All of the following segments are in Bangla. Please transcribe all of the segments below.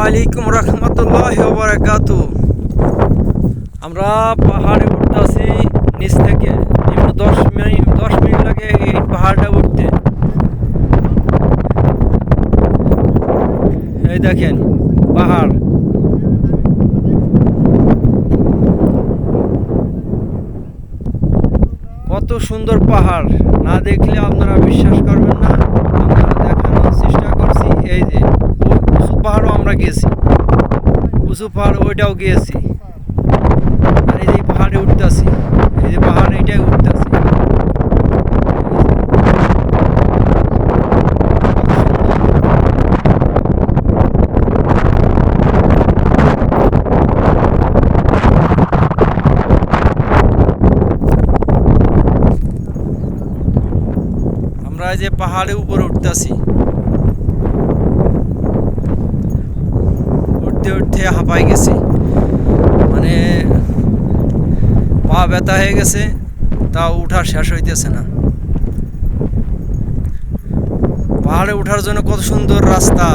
আলাইকুম রহমতুল্লাহি ওয়া বারাকাতুহু। আমরা পাহাড়ে উঠতেছি নিচ থেকে। যেমন 10 মিনিট লাগে এই পাহাড়টা উঠতে। এই দেখেন পাহাড়, কত সুন্দর পাহাড়, না দেখলে আপনারা বিশ্বাস করবেন না। আমরা দেখানোর চেষ্টা করছি। এই যে উঁচু পাহাড়ও আমরা গিয়েছি, উঁচু পাহাড় ওইটাও গিয়েছি। আর এই যে পাহাড়ে উঠতেছি, এই যে পাহাড় এইটাই উঠতেছি। আমরা এই যে পাহাড়ে উপরে উঠতেছি, উঠতে উঠতে হাঁপাই গেছি, মানে পা ব্যথা হয়ে গেছে, তাও উঠার শেষ হইতেছে না। পাহাড়ে ওঠার জন্য কত সুন্দর রাস্তা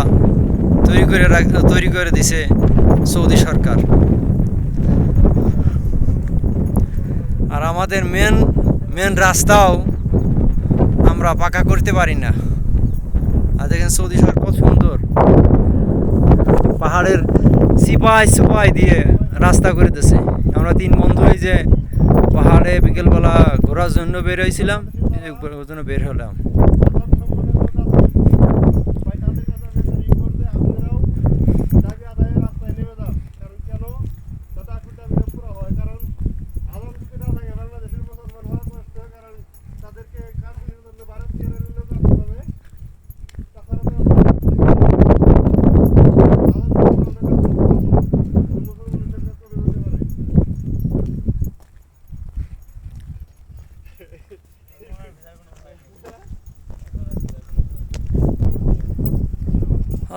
তৈরি করে দিছে সৌদি সরকার। আর আমাদের মেন রাস্তাও আমরা পাকা করতে পারি না। আর দেখেন সৌদি সরকার কত সুন্দর পাহাড়ের সিপাই দিয়ে রাস্তা করে দিয়েছে। আমরা 3 বন্ধু এই যে পাহাড়ে বিকেলবেলা ঘোরার জন্য বের হয়েছিলাম, ওর জন্য বের হলাম।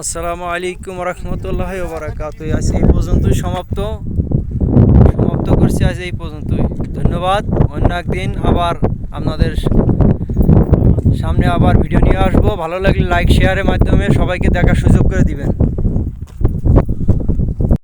আসসালামু আলাইকুম রহমতুল্লাহি ওয়া বারাকাতুহু। আজ এই পর্যন্তই সমাপ্ত করছি। আজ এই পর্যন্তই, ধন্যবাদ। অন্য একদিন আবার আপনাদের সামনে আবার ভিডিও নিয়ে আসবো। ভালো লাগলে লাইক শেয়ারের মাধ্যমে সবাইকে দেখার সুযোগ করে দিবেন।